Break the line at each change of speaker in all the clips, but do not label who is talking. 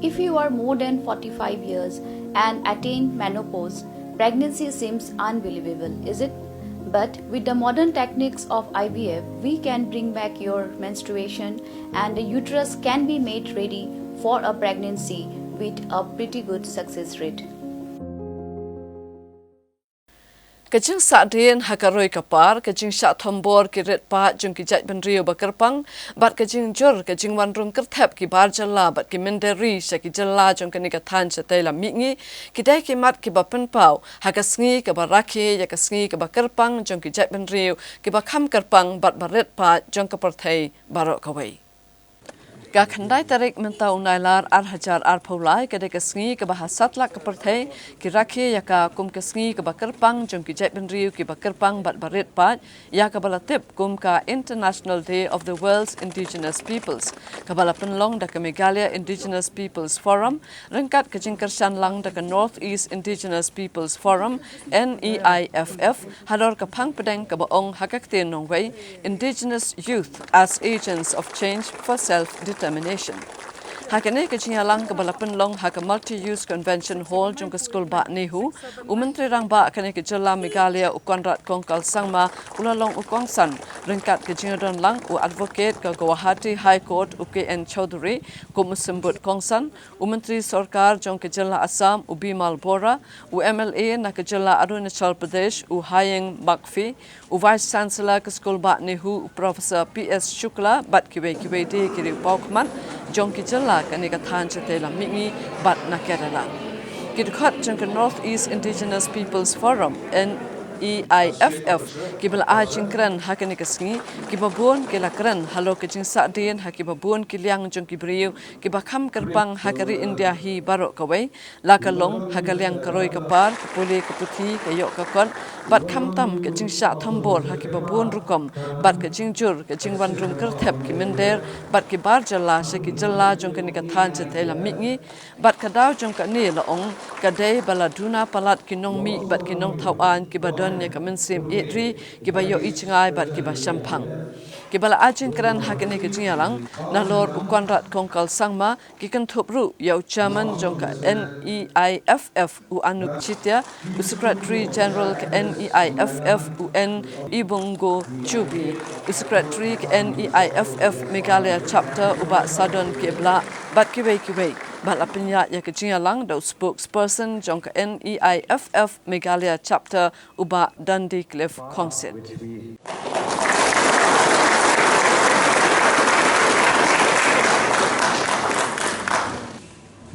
If you are more than 45 years and attain menopause, pregnancy seems unbelievable, is it? But with the modern techniques of IVF, we can bring back your menstruation and the uterus can be made ready for a pregnancy with a pretty good success rate.
Kajing sadin hakaroi kapar, kajing sat thombor kiret pa jung ki jat benrio bakerpang, bat kajing jur kajing wan rung Kyrthep ki bar Jylla bat ki Mynder sa ki Jylla jung kani kathan satela mingi, kidai ki mat ki bapen pau, hakasngi ka baraki ya kasngi ka bakerpang jung ki jat benrio ki bakam kerpang bat baret pa jung ka parthai barok kawai. Ka khandai tarik mentau nailar hajar paulai ka de kasngi ka bahasat lak ka parthai ki rakhi ya ka kum kasngi ka bakerpang jong ki jait benriu ki bakerpang bat baret pat ya ka balatip kum ka International Day of the World's Indigenous Peoples ka balapan long da ka Meghalaya Indigenous Peoples Forum rengkat ka jingkersan lang da ka Northeast Indigenous Peoples Forum NEIFF hador ka phang pedeng ka baong hakakte nongwei Indigenous Youth as Agents of Change for Self-Determination. Hakane ka Jylla ka balapan long haka multi-use convention hall jung ka school ba nehu umentri rang ba kane ka Jylla Meghalaya ukonrat kongkal sangma ulalong ukongsan rengkat ka Jingwan lang u advocate ka Guwahati High Court UKN Chaudhary ko musembut kongsan umentri sarkar jung ka Jylla Assam u Bimal Bora u MLA na ka Jylla Arunachal Pradesh u Hayeng Makfi u vice chancellor ka school ba nehu Professor PS Shukla bat kiwe de kiri Nongmihkhmat jong ki Jylla kani kathan chatela mingi bat na Kerala. Kidkhat jong ka Northeast Indigenous Peoples Forum NEIFF kibala ajingkran hakani kasngi kibabon kilakran halo kajing sadin hakibabon kiliang jong kibriu kibakham kerpang hakari India hi barok kawai lakalong hakaliang karoi kapar kapuli kaputhi kayok kakon bat khamtam kajing sha thambor hakibabon rukom bat kajing jur kajing wan rung Kyrthep ki Mynder bat ki bar Jylla se ki Jylla jong kani kathan chatela mingi bat kadaw jong ka ni laong kadai baladuna palat ki Nongmi bat ki Nong Thawan ki badon ya kaminsim itri ki bayo ichingai bat ki bashampang kibala ajin kran hakani ki Jylla na lor ukonrat kongkal sangma ki kantupru yau chairman jong ka NEIFF u Anup Chitya u secretary general ka NEIFF u N Ibongo Chubi u secretary ka NEIFF Meghalaya chapter u ba sadon kibla bat kiwei bat lapinya ya ka Jylla da spokesperson jong ka NEIFF Meghalaya chapter u ba Dundee Cliff Kongsit.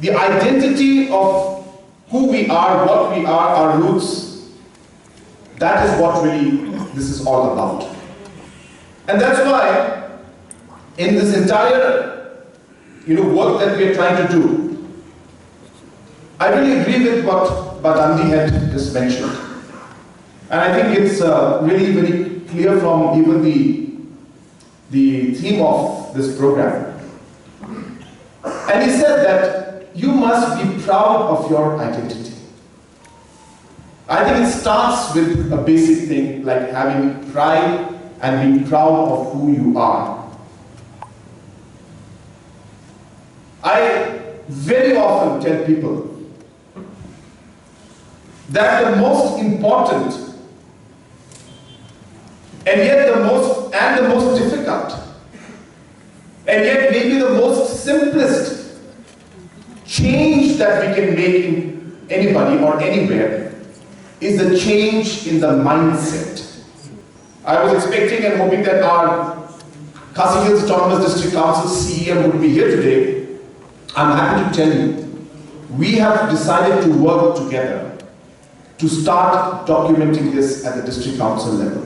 The identity of who we are, what we are, our roots, that is what really this is all about. And that's why in this entire work that we are trying to do, I really agree with what Badandi had just mentioned. And I think it's really very clear from even the theme of this program. And he said that you must be proud of your identity. I think it starts with a basic thing like having pride and being proud of who you are. I very often tell people that the most important and yet the most difficult and yet maybe the most simplest change that we can make in anybody or anywhere is the change in the mindset. I was expecting and hoping that our Khasi Hills Autonomous District Council CEM would be here today. I'm happy to tell you, we have decided to work together to start documenting this at the district council level.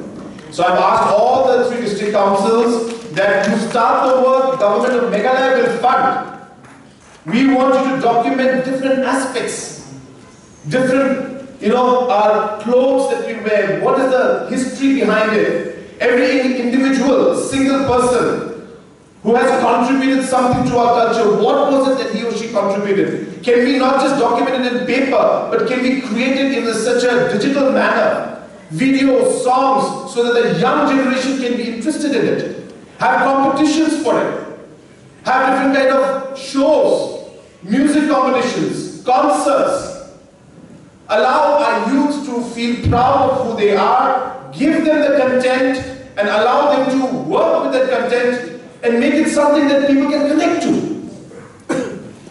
So I've asked all the 3 district councils that you start the work, government of Meghalaya will fund. We want you to document different aspects, different, our clothes that we wear, what is the history behind it. Every individual, single person who has contributed something to our culture, what was it that he or she contributed? Can we not just document it in paper, but can we create it in such a digital manner? Videos, songs, so that the young generation can be interested in it. Have competitions for it. Have different kind of shows music competitions, concerts. Allow our youth to feel proud of who they are, give them the content, and allow them to work with that content and make it something that people can connect to.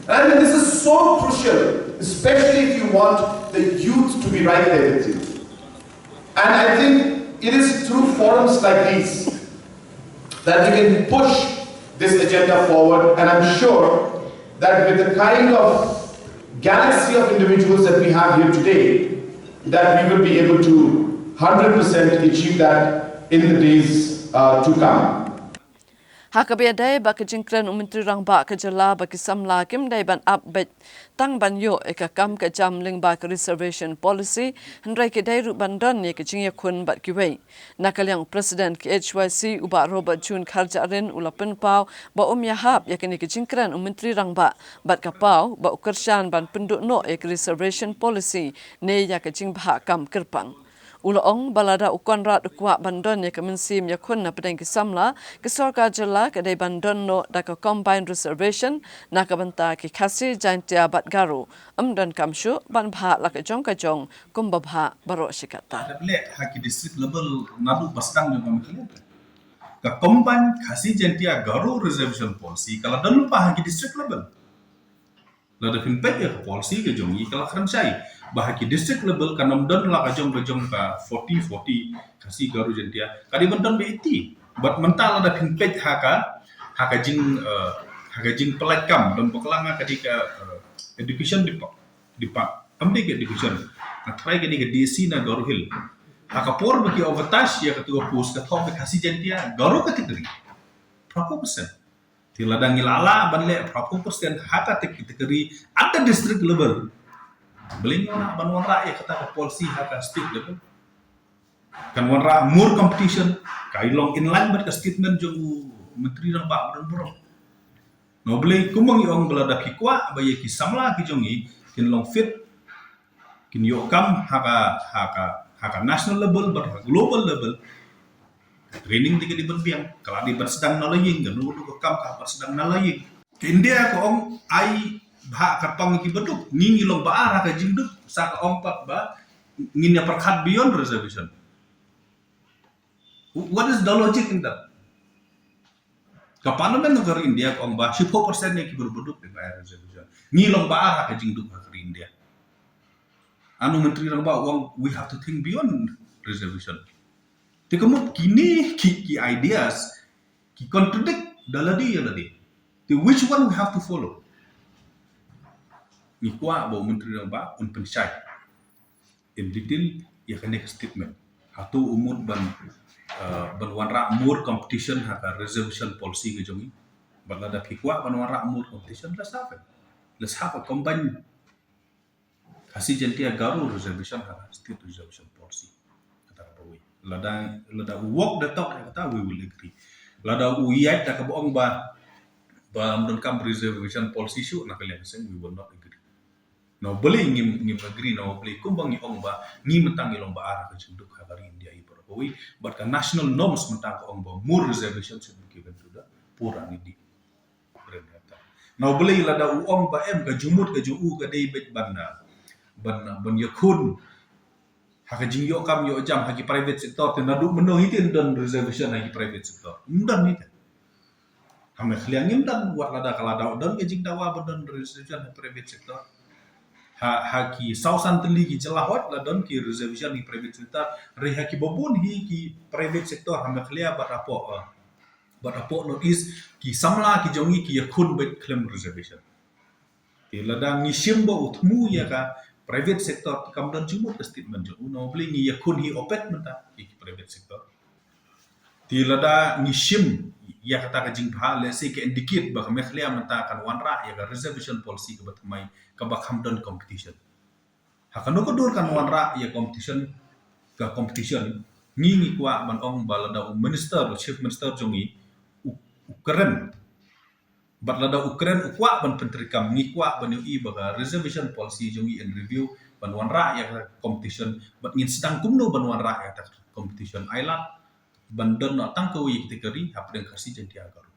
I mean, this is so crucial, especially if you want the youth to be right there with you. And I think it is through forums like these that we can push this agenda forward, and I'm sure that with the kind of galaxy of individuals that we have here today, that we will be able to 100% achieve that in the days to come.
Hakabiaday bakajingkran Menteri Rang ba ke Jylla baki samla kim dai ban update tang ban yo ekakam ke jam ling ba ke reservation policy hendrai ke dai ru bandan ye ke jingya khun bat ki wei nakalyang president ke HYC uba Robert Jun kharjaren ulapen pau ba yahap ya ke ni ke jingkran Menteri Rang ba bat ka pau ba ukershan ban penduk no ek reservation policy ne ya ke jing bha kam kerpang Ulong balada ukonrat ukwa bandon ya kemensim ya kun na pedeng kisamla ke sorga Jylla ke dai bandon no da ka combined reservation na ka banta ki khasi jantia bat garu amdan kamshu ban bha la ka jong kumba bha baro shikata
Tablet haki district level nadu pasang juga mungkin ka combined khasi jantia garu reservation policy kalau dan lupa haki district level lada finpek ya policy ke jongi kalau kerjai bahaki district level kanam don la kajong ka 40 kasi garu jentia kadi benton be iti but mental ada finpek haka jing pelakam dan pekelanga kadika education dipak amde ke education atrai ke DC na garu hil haka por baki overtash ya ketua pos ka thom kasi jentia garu kategori berapa persen tiladang ilala banle berapa persen hata kategori ada district level Beling orang banwan rakyat kata ke polisi haka state level kan wan ra more competition kailong inline ber statement jong menteri nang ba dan bro no beli kumang yong belada pikwa baye ki samla ki jongi kin long fit kin yo kam haka national level ber global level training tiga di biang kalau di bersedang nalaying kan lu kam ka bersedang nalaying India ko ong ai bha karpang ki beduk ngingi long baara ka jingduk sa ka ong pat ba nginya perkhat beyond reservation. What is the logic in that? Ka parliament negara India ko ong ba 10% ne ki berbeduk di bayar reservation. Ngi long baara ka jingduk ka India. Anu menteri rang ba wong we have to think beyond reservation. Tikamut kini ki ideas ki contradict daladi yaladi. Which one we have to follow? Ni kuat bahawa menteri rang ba un pensai in detail ya kena statement hatu umur ban wanra more competition haka reservation policy ke jongi balada pikwa ban wanra more competition let's have a combined kasi jentia garu reservation haka state reservation policy kata apa we lada walk the talk kata we will agree lada uyat tak bohong ba mendengkam reservation policy issue nak kalian sing we will not agree. No boleh ngim agree no boleh kumbang ni ong ba ni mentang ilong ba ara ka jenduk hari India i perkoi but ka national norms mentang ong ba more reservation should be given to the poor and needy berkata no boleh lada ong ba em ka jumut ka juu ka dei bet ban yakun haka jingyo kam yo jam haki private sector te nadu meno hitin dan reservation haki private sector mundan ni kami khliangim dan buat lada kalada dan ke jing dawa badan reservation private sector haki sausan teli ki jelahot la don ki reservation di private sector re haki babun hi ki private sector hama khlia barapo notice ki samla ki jongi ki yakun bet claim reservation ti ladang ni simbo utmu ya ka private sector kam don jumut statement jo no bli ni yakun hi opet menta ki private sector ti lada ni sim ya kata ka jing bha le se ke indicate ba kami khlia menta kan wanra ya ka reservation policy ke batmai ka ba khamdon competition hakano ko dur kan wanra ya competition ni kwa ban ong balada minister chief minister jongi ukren batlada ukren ukwa ban pentrikam ni kwa ban ui ba reservation policy jongi in review ban wanra ya competition bat ngin sedang kumno ban wanra ya competition ailat bandon na tang ko yi tikari hapdeng khasi jentia garu